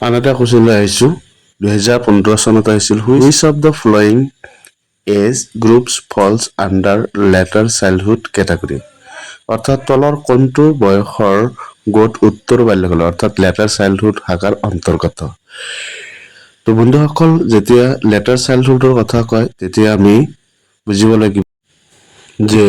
আন এটা কুৱেশ্যনলৈ আহিছোঁ 2015 চনত আহিছিল which of the following age groups falls under later childhood category অৰ্থাৎ তলৰ কোনটো বয়সৰ গোট উত্তৰ বাল্যকাল অৰ্থাৎ লেটাৰ চাইল্ডহুড শাখাৰ অন্তৰ্গত। তো বন্ধুসকল যেতিয়া লেটাৰ চাইল্ডহুডৰ কথা কয় তেতিয়া আমি বুজিব লাগিব যে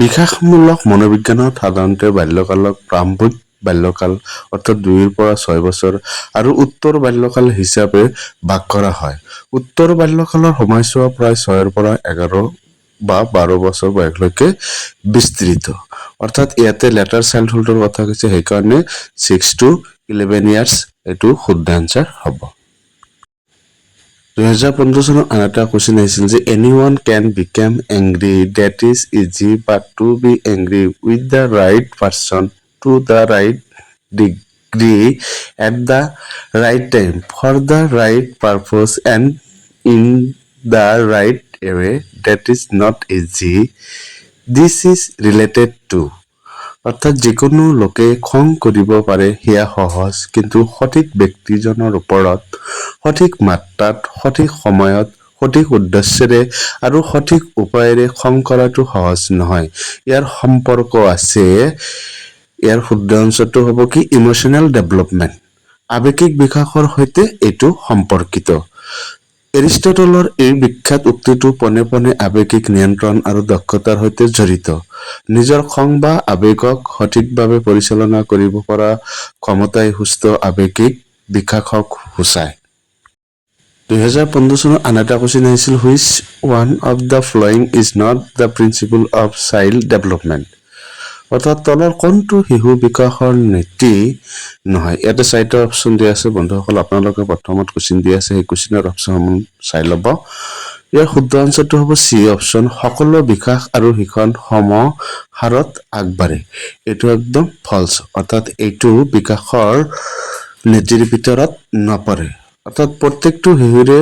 বিকাশমূলক মনোবিজ্ঞানত সাধাৰণতে বাল্যকালক প্ৰাৰম্ভিক বাল্যকাল অৰ্থাৎ 2 পৰা 6 বছৰ আৰু উত্তৰ বাল্যকাল হিচাপে ভাগ কৰা হয়। উত্তৰ বাল্যকালৰ সময়ছোৱা প্ৰায় 6 পৰা 11 বা 12 বছৰ বয়সলৈকে বিস্তৃত। অৰ্থাৎ ইয়াতে লেটাৰ চাইল্ডহুডৰ কথা কৈছে সেইকাৰণে 6 to 11 ইয়াৰ্ছ এইটো শুদ্ধ আনসাৰ হ'ব। 2015 চনত আন এটা কুৱেশ্যন আহিছিল যে anyone can become angry that is easy but to be angry with the right person to the right degree at the right time for the right purpose and in the right way that is not easy this is related to অৰ্থাৎ যিকোনো লোকে খং কৰিব পাৰে সেয়া সহজ কিন্তু সঠিক ব্যক্তিজনৰ ওপৰত সঠিক মাত্ৰাত সঠিক সময়ত সঠিক উদ্দেশ্যেৰে আৰু সঠিক উপায়েৰে খং কৰাটো সহজ নহয়। ইয়াৰ সম্পৰ্ক আছে ইয়াৰ শুদ্ধ অংশটো হ'ব কি ইমোশনাল ডেভেলপমেন্ট আৱেগিক বিকাশৰ সৈতে এইটো সম্পৰ্কিত। এৰিষ্টটলৰ এই বিখ্যাত উক্তিটো পনে পনে আৱেগিক নিয়ন্ত্ৰণ আৰু দক্ষতাৰ সৈতে জড়িত। নিজৰ খং বা আৱেগক সঠিকভাৱে পৰিচালনা কৰিব পৰা ক্ষমতাই সুস্থ আৱেগিক বিকাশক সূচায়। 2015 চনত আন এটা কুৱেশ্যন আহিছিল which one of the following is not the principle of child development অৰ্থাৎ তলৰ কোনটো শিশু বিকাশৰ নীতি নহয়। ইয়াতে 4টা অপশ্যন দিয়া আছে বন্ধুসকল আপোনালোকে প্ৰথমত কুৱেশ্যন দিয়া আছে সেই কুৱেশ্যনৰ অপশ্যনসমূহ চাই ল'ব। ইয়াৰ শুদ্ধ আনসাৰটো হ'ব চি অপশ্যন সকলো বিকাশ আৰু শিক্ষণ সম হাৰত আগবাঢ়ে এইটো একদম ফলছ অৰ্থাৎ এইটো বিকাশৰ নীতিৰ ভিতৰত নপৰে। অৰ্থাৎ প্ৰত্যেকটো শিশুৰে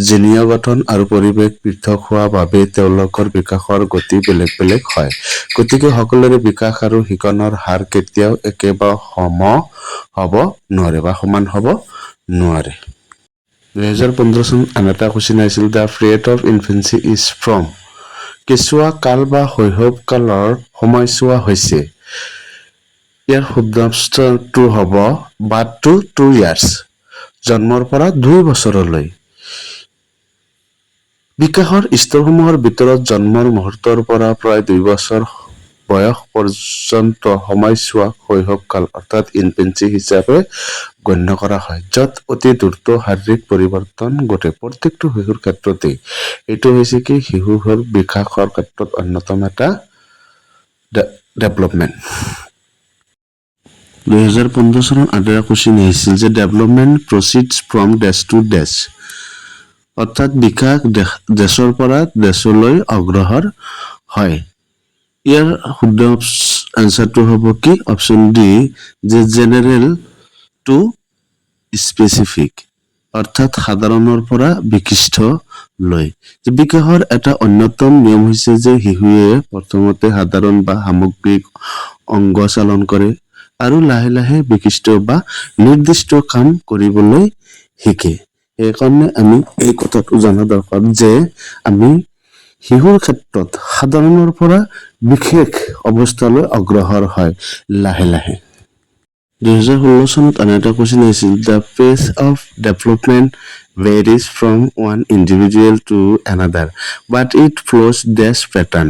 জিনীয় গঠন আৰু পৰিৱেশ পৃথক হোৱা বাবে তেওঁলোকৰ বিকাশৰ গতি বেলেগ বেলেগ হয়। গতিকে সকলোৰে বিকাশ আৰু শিক্ষণৰ হাৰ কেতিয়াও একে বা সম হ'ব নোৱাৰে বা সমান হ'ব নোৱাৰে। 2015 চনত আন এটা কুৱেশ্যন আহিছিল the period of infancy is from কেঁচুৱা কাল বা শৈশৱ কালৰ সময়ছোৱা হৈছে ইয়াৰ শুদ্ধ অংশটো হ'ব বাৰ্থ টু 2 ইয়াৰ্ছ জন্মৰ পৰা 2 বছৰলৈ। বিকাশৰ স্তৰসমূহৰ ভিতৰত জন্মৰ মুহূৰ্তৰ পৰা প্ৰায় 2 বছৰ বয়স পৰ্যন্ত সময়ছোৱা শৈশৱকাল অৰ্থাৎ ইনফেন্সি হিচাপে গণ্য কৰা হয় য'ত অতি দ্ৰুত শাৰীৰিক পৰিৱৰ্তন ঘটে প্ৰত্যেকটো শিশুৰ ক্ষেত্ৰতেই এইটো হৈছে কি শিশুৰ বিকাশৰ ক্ষেত্ৰত অন্যতম এটা ডেভেলপমেণ্ট। 2015 চনত আন এটা কুৱেশ্যন আহিছিল যে ডেভেলপমেণ্ট প্ৰচিডছ ফ্ৰম ডেছ টু ডেছ অৰ্থাৎ বিকাশ দেশৰ পৰা দেশলৈ অগ্ৰসৰ হয়। ইয়াৰ শুদ্ধ আনসাৰটো হ'ব কি অপশ্যন ডি যে জেনেৰেল টু স্পেচিফিক অৰ্থাৎ সাধাৰণৰ পৰা বিশিষ্ট লৈ। বিকাশৰ এটা অন্যতম নিয়ম হৈছে যে শিশুৱে প্ৰথমতে সাধাৰণ বা সামগ্ৰিক অংগ চালন কৰে আৰু লাহে লাহে বিশিষ্ট বা নিৰ্দিষ্ট কাম কৰিবলৈ শিকে। সেইকাৰণে আমি এই কথাটো জনা দৰকাৰ যে আমি শিশুৰ ক্ষেত্ৰত সাধাৰণৰ পৰা বিশেষ অৱস্থালৈ অগ্ৰসৰ হয় লাহে লাহে। 2016 চনত আন এটা কুৱেশ্যন আহিছিল the pace of development varies from one individual to another but it follows dash pattern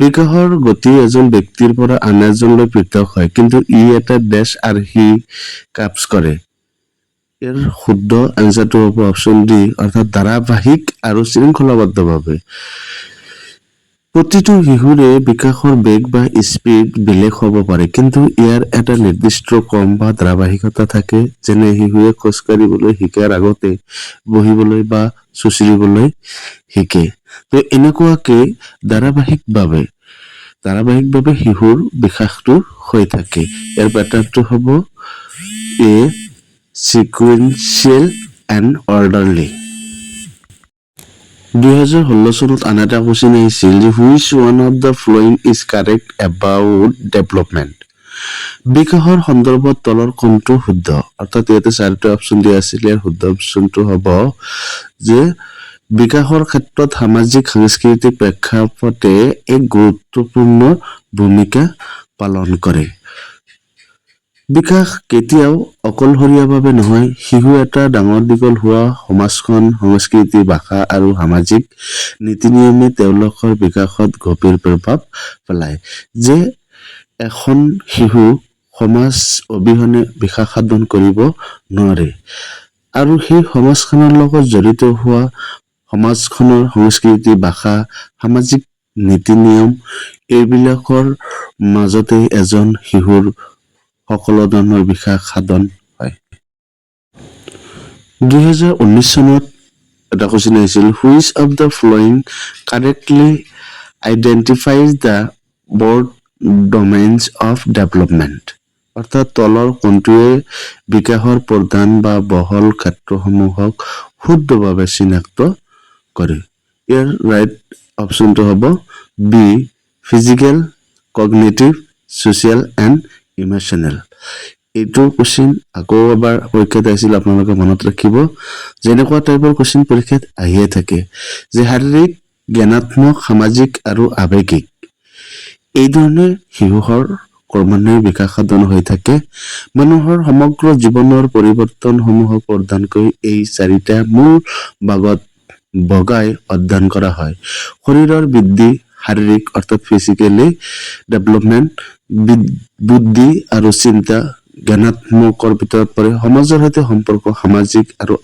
বিকাশৰ গতি এজন ব্যক্তিৰ পৰা আন এজনলৈ পৃথক হয় কিন্তু ই এটা ডেছ আৰু সি কাপছ কৰে। ইয়াৰ শুদ্ধ আনসাৰটো হ'ব অপশ্যন ডি অৰ্থাৎ ধাৰাবাহিক আৰু শৃংখলাবদ্ধভাৱে। প্ৰতিটো শিশুৰে বিকাশৰ বেগ বা স্পীড বেলেগ হ'ব পাৰে কিন্তু ইয়াৰ এটা নিৰ্দিষ্ট ক্ৰম বা ধাৰাবাহিকতা থাকে যেনে শিশুৱে খোজ কাঢ়িবলৈ শিকাৰ আগতে বহিবলৈ বা চুঁচৰিবলৈ শিকে। তো এনেকুৱাকে ধাৰাবাহিকভাৱে শিশুৰ বিকাশটো হৈ থাকে। ইয়াৰ পেটাৰ্ণটো হ'ব এ সিকুৱেন্সিয়েল এণ্ড অৰ্ডাৰলি। 2016 চনত আন এটা কুৱেশ্যন আহিছিল যে which one of the following is correct about development বিকাশৰ সন্দৰ্ভত তলৰ কোনটো শুদ্ধ? অৰ্থাৎ ইয়াতে চাৰিটা অপশ্যন দিয়া আছিল, ইয়াৰ শুদ্ধ অপশ্যনটো হ'ব যে বিকাশৰ ক্ষেত্ৰত সামাজিক সাংস্কৃতিক প্ৰেক্ষাপটে এক গুৰুত্বপূৰ্ণ ভূমিকা পালন কৰে। বিকাশ কেতিয়াও অকলশৰীয়াভাৱে নহয়। শিশু এটা ডাঙৰ দীঘল হোৱা সমাজখন, সংস্কৃতি, ভাষা আৰু সামাজিক নীতি নিয়মে তেওঁলোকৰ বিকাশত গভীৰ প্ৰভাৱ পেলায়। যে এখন শিশু সমাজ অবিহনে বিকাশ সাধন কৰিব নোৱাৰে আৰু সেই সমাজখনৰ লগত জড়িত হোৱা সমাজখনৰ সংস্কৃতি, ভাষা, সামাজিক নীতি নিয়ম এইবিলাকৰ মাজতে এজন শিশুৰ সকলো ধৰণৰ বিকাশ সাধন হয়। 2019 চনত এটা কুৱেশ্যন আহিছিল, which of the following correctly identifies the broad domains of development? অৰ্থাৎ তলৰ কোনটোৱে বিকাশৰ প্ৰধান বা বহল ক্ষেত্ৰসমূহক শুদ্ধভাৱে চিনাক্ত কৰে? ইয়াৰ ৰাইট অপশ্যনটো হ'ব B, physical, cognitive, social and emotional. এইটো কুৱেশ্যন আকৌ এবাৰ পৰীক্ষাত আহিছিল, আপোনালোকে মনত ৰাখিব। যেনেকুৱা টাইপৰ কুৱেশ্যন পৰীক্ষাত আহিয়ে থাকে যে শাৰীৰিক, জ্ঞানাত্মক, সামাজিক আৰু আৱেগিক এইধৰণে শিশুৰ ক্ৰমান্বয়ে বিকাশ সাধন হৈ থাকে। মানুহৰ সমগ্ৰ জীৱনৰ পৰিৱৰ্তনসমূহক প্ৰধানকৈ এই চাৰিটা মূল ভাগত ভগাই অধ্যয়ন কৰা হয়। শৰীৰৰ বৃদ্ধি, শাৰীৰিক অৰ্থাৎ ফিজিকেলি ডেভেলপমেণ্ট, বুদ্ধি আৰু চিন্তা জ্ঞানাত্মকৰ ভিতৰত পৰে, সমাজৰ সৈতে সম্পৰ্ক, সামাজিক আৰু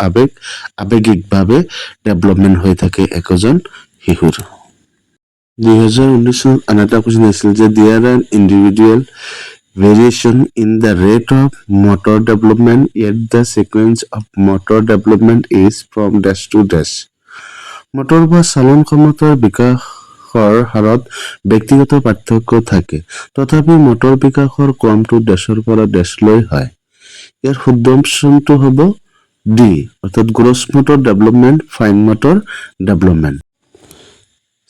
আৱেগিকভাৱে ডেভেলপমেণ্ট হৈ থাকে একোজন শিশুৰ। 2019 চনত আন এটা কুৱেশ্যন আছিল যে there an individual variation in the rate of motor development yet the sequence of motor development is from dash to dash. Motor বা চালন ক্ষমতাৰ বিকাশৰ হাৰত ব্যক্তিগত পাৰ্থক্য থাকে, তথাপি মটৰ বিকাশৰ ক্ৰমটো দেশৰ পৰা দেশলৈ হয়। ইয়াৰ শুদ্ধ অপশ্যনটো হ'ব ডি, অৰ্থাৎ gross motor development, fine motor development.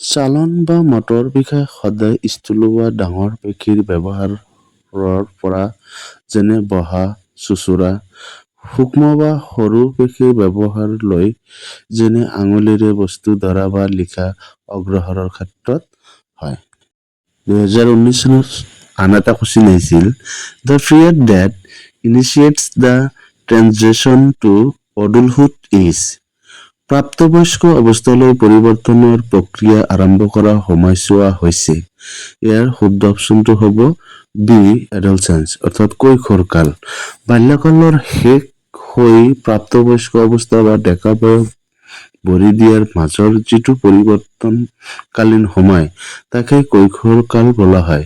চালন বা মটৰ বিকাশ সদায় স্থূলতা ডাঙৰ পেশীৰ ব্যৱহাৰৰ পৰা, যেনে বহা, চোঁচৰা, সূক্ষ্ম বা সৰু পেশীৰ ব্যৱহাৰলৈ, যেনে আঙুলিৰে বস্তু ধৰা বা লিখা অগ্ৰহৰৰ ক্ষেত্ৰত হয়। 2019 চনত আন এটা কুৱেশ্যন আহিছিল, the period that initiates the transition to adulthood is. প্ৰাপ্তবয়স্ক অৱস্থালৈ পৰিৱৰ্তনৰ প্ৰক্ৰিয়া আৰম্ভ কৰা সময়ছোৱা হৈছে। ইয়াৰ শুদ্ধ অপশ্যনটো হ'ব বি, এডলছেন্স, অৰ্থাৎ কৈশোৰকাল। বাল্যকালৰ শেষ হৈ প্ৰাপ্তবয়স্ক অৱস্থা বা ডেকা বয়স ভৰি দিয়াৰ মাজৰ যিটো পৰিৱৰ্তনকালীন সময়, তাকে কৈশোৰকাল বোলা হয়।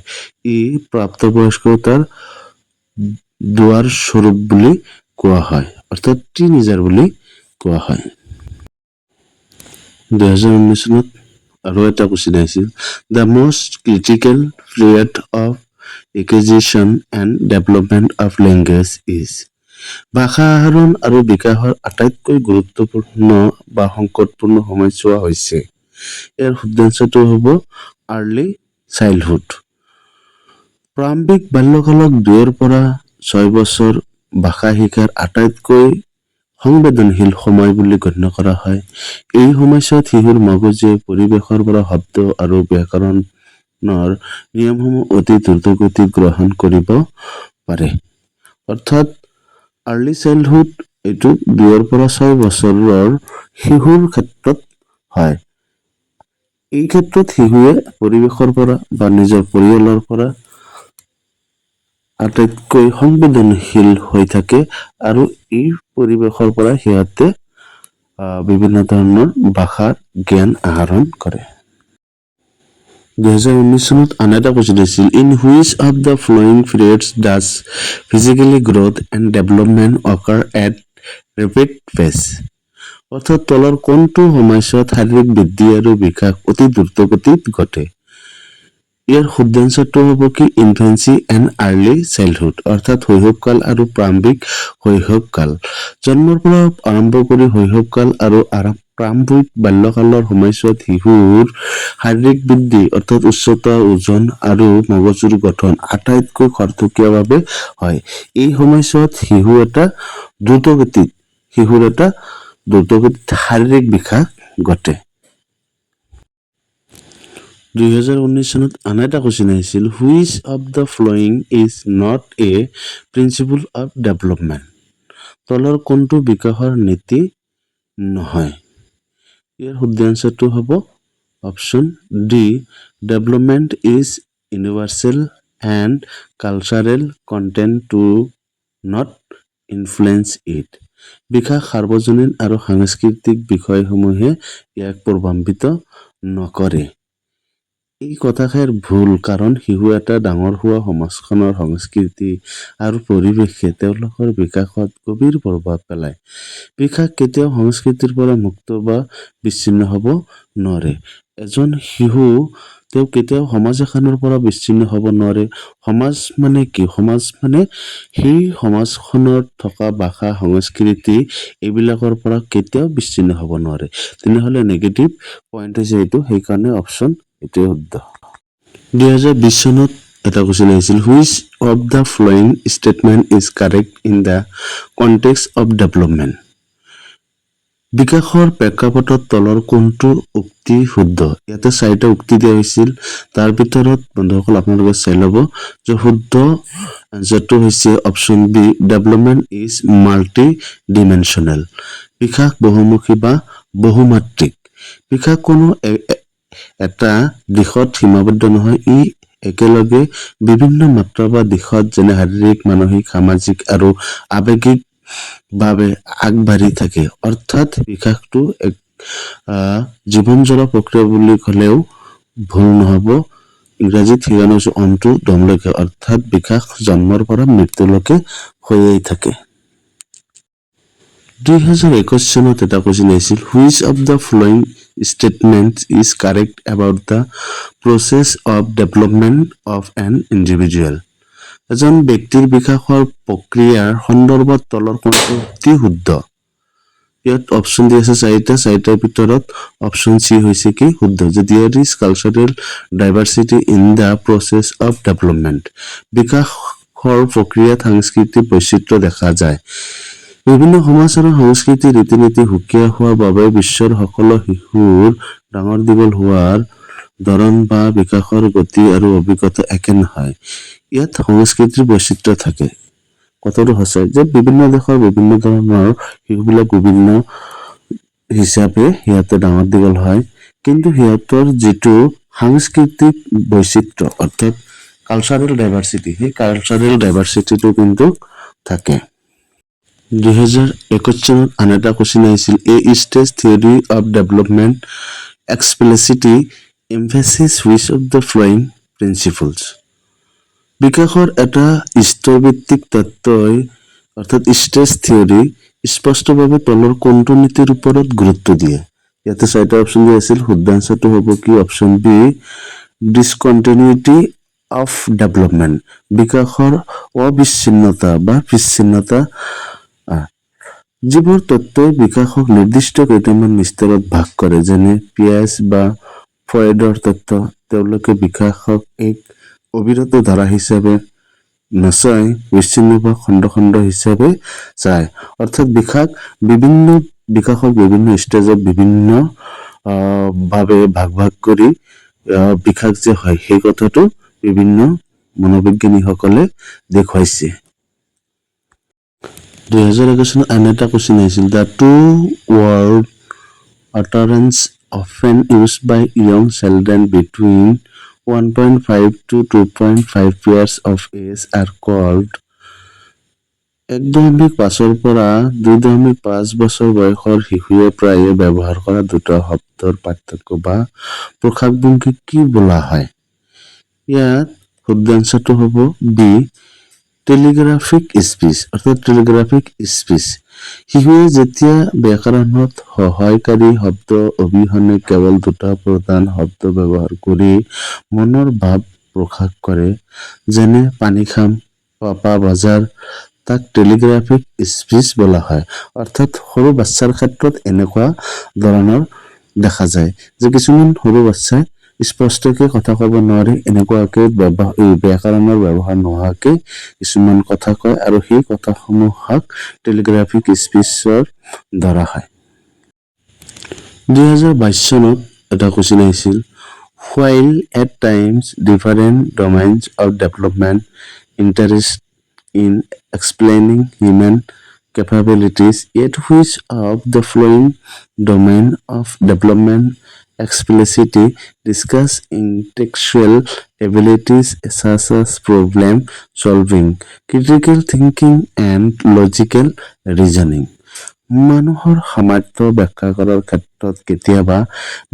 ই প্ৰাপ্তবয়স্কতাৰ দুৱাৰ স্বৰূপ বুলি কোৱা হয়, অৰ্থাৎ টিনেজাৰ বুলি কোৱা হয়। 2019 চনত আৰু এটা কুৱেশ্যন আহিছিল, the most critical period of acquisition and development of language is. ভাষা আহৰণ আৰু বিকাশৰ আটাইতকৈ গুৰুত্বপূৰ্ণ বা সংকটপূৰ্ণ সময়ছোৱা হৈছে। ইয়াৰ শুদ্ধ এনচাৰটো হ'ব আৰ্লি চাইল্ডহুড। প্ৰাৰম্ভিক বাল্যকালক 2 পৰা 6 বছৰ ভাষা শিকাৰ আটাইতকৈ সংবেদনশীল সময় বুলি গণ্য কৰা হয়। এই সময়ছোৱাত শিশুৰ মগজুৱে পৰিৱেশৰ পৰা শব্দ আৰু ব্যাকৰণৰ নিয়মসমূহ অতি দ্ৰুতগতিত গ্ৰহণ কৰিব পাৰে। অৰ্থাৎ আৰ্লি চাইল্ডহুড এইটো 2 পৰা 6 বছৰৰ শিশুৰ ক্ষেত্ৰত হয়। এই ক্ষেত্ৰত শিশুৱে পৰিৱেশৰ পৰা বা নিজৰ পৰিয়ালৰ পৰা আটাইতকৈ সংবেদনশীল হৈ থাকে আৰু এই পৰিৱেশৰ পৰা সিহঁতে বিভিন্ন ধৰণৰ ভাষাৰ জ্ঞান আহৰণ কৰে। 2019 চনত আন এটা কুৱেশ্যন আছিল, in which of the following periods does physically growth and development occur at rapid pace. অৰ্থাৎ তলৰ কোনটো সময়ছোৱাত শাৰীৰিক বৃদ্ধি আৰু বিকাশ অতি দ্ৰুতগতিত ঘটে? ইয়াৰ শুদ্ধ এনচাৰটো হ'ব কি ইনফেন্সি এণ্ড আৰ্লি চাইল্ডহুড, অৰ্থাৎ শৈশৱকাল আৰু প্ৰাৰম্ভিক শৈশৱকাল। জন্মৰ পৰা আৰম্ভ কৰি শৈশৱকাল আৰু প্ৰাৰম্ভিক বাল্যকালৰ সময়ছোৱাত শিশুৰ শাৰীৰিক বৃদ্ধি অৰ্থাৎ উচ্চতা, ওজন আৰু মগজুৰ গঠন আটাইতকৈ খৰতকীয়াভাৱে হয়। এই সময়ছোৱাত শিশুৰ এটা দ্ৰুতগতিত শাৰীৰিক বিকাশ ঘটে। 2019 চনত আন এটা কুৱেশ্যন আহিছিল, which of the following is not a principle of development? তলৰ কোনটো বিকাশৰ নীতি নহয়? ইয়াৰ শুদ্ধ এনচাৰটো হ'ব option D, development is universal and cultural content to not influence it. বিকাশ সাৰ্বজনীন আৰু সাংস্কৃতিক বিষয়সমূহে ইয়াক প্ৰভাৱিত নকৰে। এই কথাষাৰ ভুল, কাৰণ শিশু এটা ডাঙৰ হোৱা সমাজখনৰ সংস্কৃতি আৰু পৰিৱেশে তেওঁলোকৰ বিকাশত গভীৰ প্ৰভাৱ পেলায়। বিকাশ কেতিয়াও সংস্কৃতিৰ পৰা মুক্ত বা বিচ্ছিন্ন হ'ব নোৱাৰে। এজন শিশু তেওঁ কেতিয়াও সমাজ এখনৰ পৰা বিচ্ছিন্ন হ'ব নোৱাৰে। সমাজ মানে কি? সমাজ মানে সেই সমাজখনত থকা ভাষা, সংস্কৃতি এইবিলাকৰ পৰা কেতিয়াও বিচ্ছিন্ন হ'ব নোৱাৰে। তেনেহ'লে নেগেটিভ পইণ্ট হৈছে এইটো, সেইকাৰণে অপশ্যন এইটোৱে শুদ্ধ। 2020 চনত এটা কুৱেশ্যন আহিছিল, which of the flowing statement is correct in the context of development? বিকাশৰ প্ৰেক্ষাপটত তলৰ কোনটো উক্তি শুদ্ধ? ইয়াতে 4টা উক্তি দিয়া হৈছিল। তাৰ ভিতৰত বন্ধুসকল আপোনালোকে চাই ল'ব যে শুদ্ধ এনচাৰটো হৈছে option B, development is multidimensional. বিকাশ বহুমুখী বা বহুমাত্ৰিক। বিকাশ কোনো এটা দিশত সীমাবদ্ধ নহয়, ই একেলগে বিভিন্ন মাত্ৰা বা দিশত যেনে শাৰীৰিক, মানসিক, সামাজিক আৰু আৱেগিক ভাৱে আগবাঢ়ি থাকে। অৰ্থাৎ বিকাশটো এক জীৱনজোৰা প্ৰক্ৰিয়া বুলি ক'লেও ভুল নহ'ব। ইংৰাজীত শিকানো হৈছে অন টু ডমলৈকে, অৰ্থাৎ বিকাশ জন্মৰ পৰা মৃত্যুলৈকে হৈয়েই থাকে। 2021 চনত এটা কুৱেশ্যন আহিছিল, which of the flowing statement is correct about the process of development of N individual? এজন ব্যক্তিৰ বিকাশৰ প্ৰক্ৰিয়াৰ সন্দৰ্ভত তলৰ কোনটো উক্তি শুদ্ধ? ইয়াত অপশ্যন দি আছে 4টাৰ ভিতৰত অপশ্যন চি হৈছে কি শুদ্ধ, যে there is cultural diversity in the process of development. বিকাশৰ প্ৰক্ৰিয়াত সাংস্কৃতিক বৈচিত্ৰ্য দেখা যায়। বিভিন্ন সমাজ আৰু সংস্কৃতিৰ ৰীতি-নীতি সুকীয়া হোৱাৰ বাবে বিশ্বৰ সকলো শিশুৰ ডাঙৰ দীঘল হোৱাৰ ধৰণ বা বিকাশৰ গতি আৰু অভিজ্ঞতা একে নহয়। ইয়াত সংস্কৃতিৰ বৈচিত্ৰ্য থাকে। কথাটো সঁচা যে বিভিন্ন দেশৰ বিভিন্ন ধৰণৰ শিশুবিলাক বিভিন্ন হিচাপে সিহঁতে ডাঙৰ দীঘল হয়, কিন্তু সিহঁতৰ যিটো সাংস্কৃতিক বৈচিত্ৰ্য অৰ্থাৎ কালচাৰেল ডাইভাৰ্চিটি, সেই কালচাৰেল ডাইভাৰ্চিটিটো কিন্তু থাকে। 2021 চনত আন এটা কুৱেশ্যন আহিছিল, a stage theory of development explicitly emphasis which of the following principles? বিকাশৰ এটা স্তৰভিত্তিক তত্ত্বই অৰ্থাৎ ষ্টেজ থিয়ৰী স্পষ্টভাৱে তলৰ কোনটো নীতিৰ ওপৰত গুৰুত্ব দিয়ে? ইয়াতে 4টা অপশ্যন দিয়া আছিল। শুদ্ধ এনচাৰটো হ'ব কি অপশ্যন বি, ডিছকণ্টিনিউটি অফ ডেভেলপমেণ্ট। বিকাশৰ অবিচ্ছিন্নতা বা বিচ্ছিন্নতা। যিবোৰ তত্ত্বই বিকাশক নিৰ্দিষ্ট কেইটামান স্তৰত ভাগ কৰে, যেনে পিয়াছ বা ফ্ৰয়ডৰ তত্ত্ব, তেওঁলোকে বিকাশক এক অবিৰত ধাৰা হিচাপে নচাই বিচ্ছিন্ন বা খণ্ড খণ্ড হিচাপে চায়। অৰ্থাৎ বিকাশক বিভিন্ন ষ্টেজত বিভিন্ন ভাৱে ভাগ কৰি বিকাশ যে হয়, সেই কথাটো বিভিন্ন মনোবিজ্ঞানীসকলে দেখুৱাইছে। 2021 চনত আন এটা কুৱেশ্যন আহিছিল, the two word utterance often used by young children between 1.5 to 2.5 years of age are called? 1.5 পৰা 2.5 বছৰ বয়সৰ শিশুৱে প্ৰায়ে ব্যৱহাৰ কৰা দুটা শব্দৰ পাৰ্থক্য বা প্ৰকাশভংগীক কি বোলা হয়? ইয়াত শুদ্ধ এনচাৰটো হ'ব বি, টেলিগ্ৰাফিক স্পীচ অৰ্থাৎ টেলিগ্ৰাফিক স্পীচ। শিশুৱে যেতিয়া ব্যাকৰণত সহায়কাৰী শব্দ অবিহনে কেৱল দুটা প্ৰধান শব্দ ব্যৱহাৰ কৰি মনৰ ভাৱ প্ৰকাশ কৰে, যেনে পানী খাম, পাপা বজাৰ, তাক টেলিগ্ৰাফিক স্পীচ বোলা হয়। অৰ্থাৎ সৰু বাচ্ছাৰ ক্ষেত্ৰত এনেকুৱা ধৰণৰ দেখা যায় যে কিছুমান সৰু বাচ্ছাই স্পষ্টকৈ কথা ক'ব নোৱাৰি এনেকুৱাকৈ ব্যাকৰণৰ ব্যৱহাৰ নোহোৱাকৈ কিছুমান কথা কয় আৰু সেই কথাসমূহক টেলিগ্ৰাফিক স্পীচৰ ধৰা হয়। 2022 চনত এটা কুৱেশ্যন আহিছিল, while at times different domains of development interest in explaining human capabilities, yet which of the following domain of development explicitly discuss intellectual abilities such as problem solving, critical thinking and logical reasoning? মানুহৰ সামৰ্থ্য ব্যাখ্যা কৰাৰ ক্ষেত্ৰত কেতিয়াবা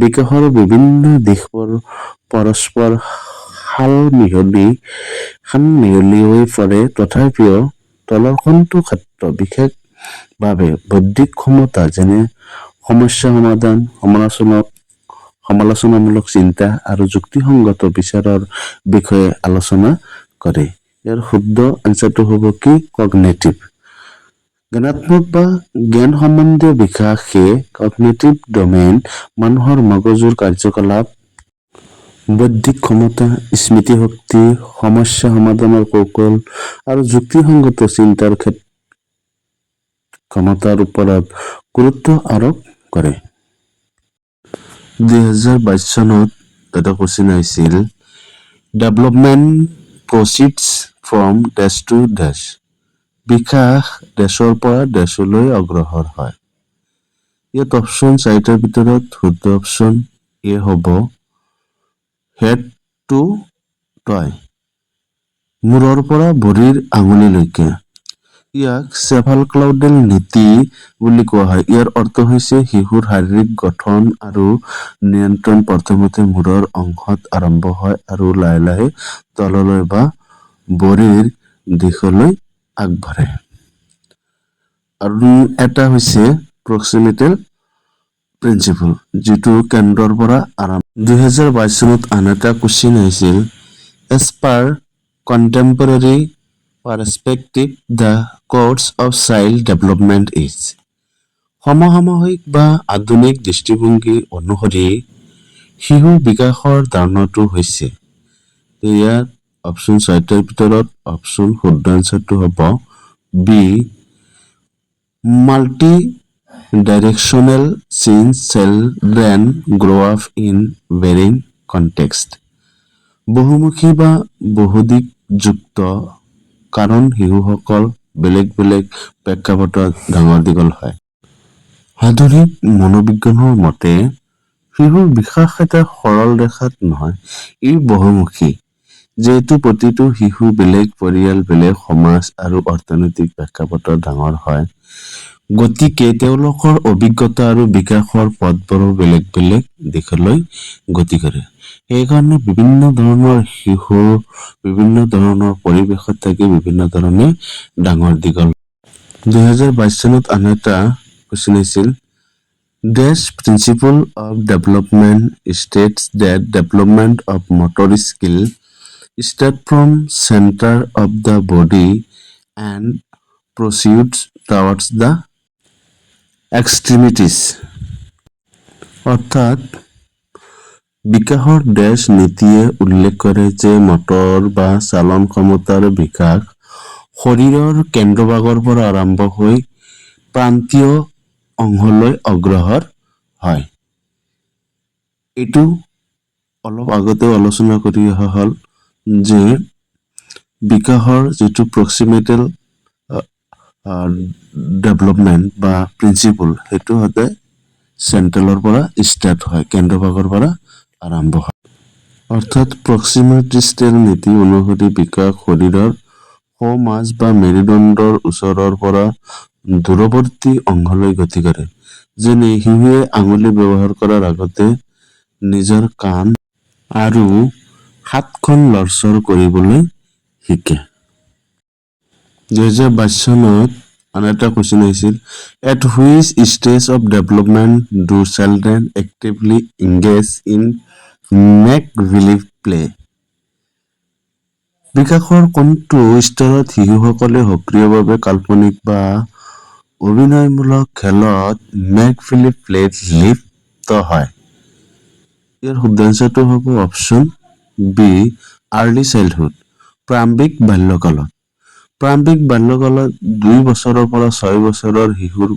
বিকাশৰ বিভিন্ন দিশবোৰ পৰস্পৰ সাল মিহলি হৈ পৰে। তথাপিও তলৰ কোনটো ক্ষেত্ৰ বিশেষভাৱে বৌদ্ধিক ক্ষমতা যেনে সমস্যা সমাধান, সমালোচনামূলক চিন্তা আৰু যুক্তিসংগত বিচাৰৰ বিষয়ে আলোচনা কৰে? ইয়াৰ শুদ্ধ এনচাৰটো হ'ব কি? কগনিটিভ। জ্ঞানাত্মক বা জ্ঞান সম্বন্ধীয় বিকাশে কগনিটিভ ডমেইন মানুহৰ মগজুৰ কাৰ্যকলাপ, বৌদ্ধিক ক্ষমতা, স্মৃতিশক্তি, সমস্যা সমাধানৰ কৌশল আৰু যুক্তিসংগত চিন্তাৰ ক্ষমতাৰ ওপৰত গুৰুত্ব আৰোপ কৰে। 2022 চনত এটা কুৱেশ্যন আহিছিল, ডেভেলপমেণ্ট প্ৰচিডছ ফ্ৰম ডেছ টু ডেছ। বিকাশ ডেছৰ পৰা ডেছলৈ অগ্ৰসৰ হয়। ইয়াত অপশ্যন চাৰিটাৰ ভিতৰত শুদ্ধ অপশ্যন এ হ'ব হেড টু টয়, মূৰৰ পৰা ভৰিৰ আঙুলিলৈকে। ইয়াক চেফালক্লাউডেল নীতি বুলি কোৱা হয়। ইয়াৰ অৰ্থ হৈছে শিশুৰ শাৰীৰিক গঠন আৰু নিয়ন্ত্ৰণ প্ৰথমতে মূৰৰ অংশত আৰম্ভ হয় আৰু লাহে লাহে তললৈ বা ভৰিৰ দিশলৈ আগবাঢ়ে। আৰু এটা হৈছে প্ৰক্সিমেটেল প্ৰিন্সিপল, যিটো কেন্দ্ৰৰ পৰা আৰম্ভ। 2022 চনত আন এটা কুৱেশ্যন আহিছিল, as per contemporary perspective the course of child development is. সমসাময়িক বা আধুনিক দৃষ্টিভংগী অনুসৰি শিশু বিকাশৰ ধাৰণাটো হৈছে। ইয়াৰ অপশ্যন চাৰিটাৰ ভিতৰত অপশ্যন শুদ্ধ এনচাৰটো হ'ব B, multidirectional since children grow' up in varying context. বহুমুখী বা বহুদিশযুক্ত কাৰণ শিশুসকল বেলেগ বেলেগ প্ৰেক্ষাপটত ডাঙৰ দীঘল হয়। আধুনিক মনোবিজ্ঞানৰ মতে শিশুৰ বিকাশ এটা সৰল ৰেখাত নহয়, ই বহুমুখী। যিহেতু প্ৰতিটো শিশু বেলেগ পৰিয়াল, বেলেগ সমাজ আৰু অৰ্থনৈতিক প্ৰেক্ষাপটত ডাঙৰ হয়, গতিকে তেওঁলোকৰ অভিজ্ঞতা আৰু বিকাশৰ পথবোৰো বেলেগ বেলেগ দিশলৈ গতি কৰে। সেইকাৰণে বিভিন্ন ধৰণৰ শিশু বিভিন্ন ধৰণৰ পৰিৱেশত থাকি বিভিন্ন ধৰণে ডাঙৰ দীঘল। 2022 চনত আন এটা কুৱেশ্যন আহিছিল, dash principle of development states that development of motor skill start from centre of the body and proceeds towards the extremities. অৰ্থাৎ বিকাশৰ ডেছ নীতিয়ে উল্লেখ কৰে যে মটৰ বা চালন ক্ষমতাৰ বিকাশ শৰীৰৰ কেন্দ্ৰভাগৰ পৰা আৰম্ভ হৈ প্ৰান্তীয় অংশলৈ অগ্ৰসৰ হয়। এইটো অলপ আগতেও আলোচনা কৰি অহা হ'ল যে বিকাশৰ যিটো প্ৰক্সিমেটেল ডেভেলপমেণ্ট বা প্ৰিন্সিপল, সেইটো সদায় চেণ্ট্ৰেলৰ পৰা ষ্টাৰ্ট হয়, কেন্দ্ৰভাগৰ পৰা আৰম্ভ হয়। অৰ্থাৎ প্ৰক্সিমেটিষ্টেল নীতি অনুসৰি বিকাশ শৰীৰৰ সোঁমাজ বা মেৰুদণ্ডৰ ওচৰৰ পৰা দূৰৱৰ্তী অংশলৈ গতি কৰে। যেনে শিশুৱে আঙুলি ব্যৱহাৰ কৰাৰ আগতে নিজৰ কাণ আৰু হাতখন লৰচৰ কৰিবলৈ শিকে। 2022 চনত আন এটা কুৱেশ্যন আহিছিল, at which stage of development do children actively engage in make believe play. বিকাশৰ কোনটো স্তৰত শিশুসকলে সক্ৰিয়ভাৱে কাল্পনিক বা অভিনয়মূলক খেলত মেক বিলিভ প্লেত লিপ্ত হয়? ইয়াৰ শুদ্ধ এনচাৰটো হ'ব অপশ্যন বি আৰ্লি চাইল্ডহুড, প্ৰাৰম্ভিক বাল্যকালত। প্ৰাৰম্ভিক বাল্যকালত 2 বছৰৰ পৰা 6 বছৰৰ শিশুৰ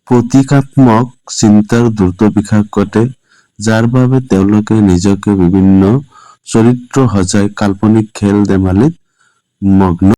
প্ৰতীকাত্মক চিন্তাৰ দ্ৰুত বিকাশ ঘটে, যাৰ বাবে তেওঁলোকে নিজকে বিভিন্ন চৰিত্ৰ সজাই কাল্পনিক খেল ধেমালিত মগ্ন